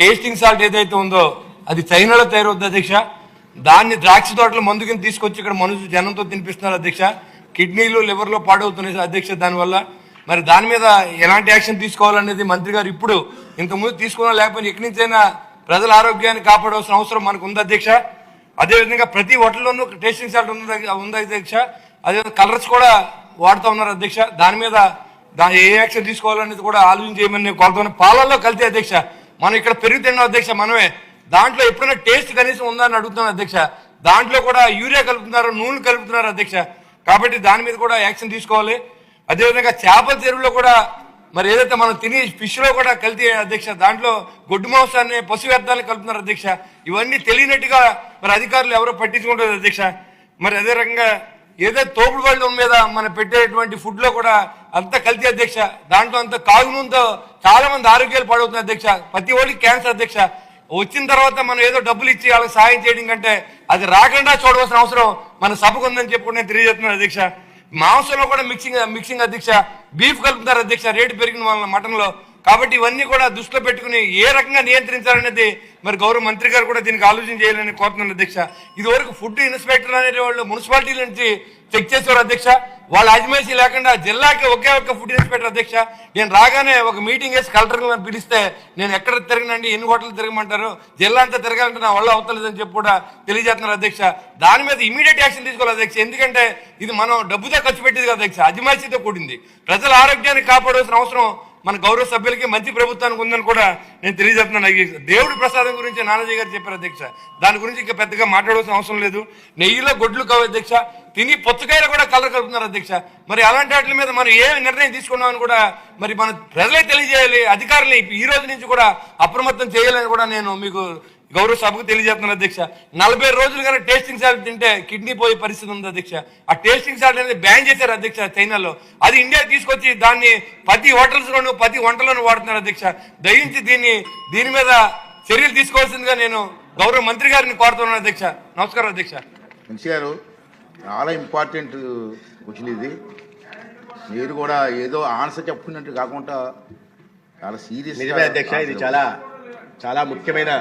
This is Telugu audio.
టేస్టింగ్ సాల్ట్ ఏదైతే ఉందో అది చైనాలో తయారవుతుంది అధ్యక్ష. దాన్ని ద్రాక్ష తోటలు మందు కింద తీసుకొచ్చి ఇక్కడ మనుషులు జనంతో తినిపిస్తున్నారు అధ్యక్ష. కిడ్నీలు లివర్లో పాడవుతున్నాయి అధ్యక్ష దానివల్ల. మరి దాని మీద ఎలాంటి యాక్షన్ తీసుకోవాలనేది మంత్రి గారు ఇప్పుడు ఇంతకుముందు తీసుకోవడం లేకపోతే ఎక్కడి నుంచైనా ప్రజల ఆరోగ్యాన్ని కాపాడవలసిన అవసరం మనకు ఉంది అధ్యక్ష. అదేవిధంగా ప్రతి హోటల్లోనూ టేస్టింగ్ సాల్ట్ ఉంది అధ్యక్ష. అదే కలర్స్ కూడా వాడుతూ ఉన్నారు అధ్యక్ష. దాని మీద ఏ యాక్షన్ తీసుకోవాలనేది కూడా ఆలోచన చేయమని కోరుతున్నాను. పాలల్లో కల్తీ అధ్యక్ష. మనం ఇక్కడ పెరుగు తిన్నాం అధ్యక్ష మనమే. దాంట్లో ఎప్పుడైనా టేస్ట్ కనీసం ఉందా అని అడుగుతున్నాను అధ్యక్ష. దాంట్లో కూడా యూరియా కలుపుతున్నారు, నూనె కలుపుతున్నారు అధ్యక్ష. కాబట్టి దాని మీద కూడా యాక్షన్ తీసుకోవాలి. అదేవిధంగా చేపల చెరువులో కూడా మరి ఏదైతే మనం తిని ఫిష్లో కూడా కల్తీ అధ్యక్ష. దాంట్లో గొడ్డు మాంసాన్ని పశు వ్యర్థాలను కలుపుతున్నారు అధ్యక్ష. ఇవన్నీ తెలియనట్టుగా మరి అధికారులు ఎవరో పట్టించుకుంటారు అధ్యక్ష. మరి అదే రకంగా ఏదైతే తోపుడు బళ్ళ మీద మనం పెట్టేటువంటి ఫుడ్లో కూడా అంత కల్తీ అధ్యక్ష. దాంట్లో అంత కాగునంతో చాలా మంది ఆరోగ్యాలు పాడవుతున్నాయి అధ్యక్ష. ప్రతి ఒక్కరికి క్యాన్సర్ అధ్యక్ష. వచ్చిన తర్వాత మనం ఏదో డబ్బులు ఇచ్చి వాళ్ళకి సాయం చేయడం కంటే అది రాకుండా చూడవలసిన అవసరం మన సభకు ఉందని చెప్పి నేను తెలియజేస్తున్నాను అధ్యక్ష. మాంసంలో కూడా మిక్సింగ్ అధ్యక్ష. బీఫ్ కలుపుతారు అధ్యక్ష రేటు పెరిగిన వాళ్ళ మటన్లో. కాబట్టి ఇవన్నీ కూడా దృష్టిలో పెట్టుకుని ఏ రకంగా నియంత్రించాలనేది మరి గౌరవ మంత్రి గారు కూడా దీనికి ఆలోచన చేయాలని కోరుతున్నాను అధ్యక్ష. ఇదివరకు ఫుడ్ ఇన్స్పెక్టర్ అనే వాళ్ళు మున్సిపాలిటీ నుంచి చెక్ చేసేవారు అధ్యక్ష. వాళ్ళ అజమాయిషీ లేకుండా జిల్లాకి ఒకే ఒక్క ఫుడ్ ఇన్స్పెక్టర్ అధ్యక్ష. నేను రాగానే ఒక మీటింగ్ వేసి కలెక్టర్ పిలిస్తే నేను ఎక్కడ తిరగనండి, ఎన్ని హోటల్ తిరగమంటారు, జిల్లా అంతా తిరగాలంటే నా వల్ల అవుతలేదని చెప్పి కూడా తెలియజేస్తున్నారు అధ్యక్ష. దాని మీద ఇమీడియట్ యాక్షన్ తీసుకోవాలి అధ్యక్ష. ఎందుకంటే ఇది మనం డబ్బుతో ఖర్చు పెట్టేది కదా అధ్యక్ష, అజమాయిషీతో కూడింది. ప్రజల ఆరోగ్యాన్ని కాపాడాల్సిన అవసరం మన గౌరవ సభ్యులకి మంచి ప్రభుత్వానికి ఉందని కూడా నేను తెలియజేస్తున్నాను అధ్యక్ష. దేవుడి ప్రసాదం గురించి నానాజీ గారు చెప్పారు అధ్యక్ష. దాని గురించి ఇంకా పెద్దగా మాట్లాడాల్సిన అవసరం లేదు. నెయ్యిలో గొడ్లు కావు అధ్యక్ష. తిని పుచ్చకాయలు కూడా కలర్ కలుపుతున్నారు అధ్యక్ష. మరి అలాంటి వాటి మీద మనం ఏ నిర్ణయం తీసుకున్నామని కూడా మరి మన ప్రజలే తెలియజేయాలి. అధికారులు ఈ రోజు నుంచి కూడా అప్రమత్తం చేయాలని కూడా నేను మీకు గౌరవ సభకు తెలియజేస్తున్నాను అధ్యక్ష. 40 రోజులు కానీ టేస్టింగ్ సాల్ట్ తింటే కిడ్నీ పోయే పరిస్థితి ఉంది అధ్యక్ష. ఆ టేస్టింగ్ సాల్ట్ అనేది బ్యాన్ చేశారు అధ్యక్ష చైనాలో. అది ఇండియా తీసుకొచ్చి దాన్ని ప్రతి హోటల్స్లోనూ ప్రతి వంటలోనూ వాడుతున్నారు అధ్యక్ష. దయించి దీని మీద చర్యలు తీసుకోవాల్సిందిగా నేను గౌరవ మంత్రి గారిని కోరుతున్నాను అధ్యక్ష. నమస్కారం అధ్యక్ష. మంచి గారు, చాలా ఇంపార్టెంట్ క్వశ్చన్ ఇది. మీరు కూడా ఏదో ఆన్సర్ చెప్పుకున్నట్టు కాకుండా చాలా సీరియస్ అధ్యక్ష. ఇది చాలా చాలా ముఖ్యమైన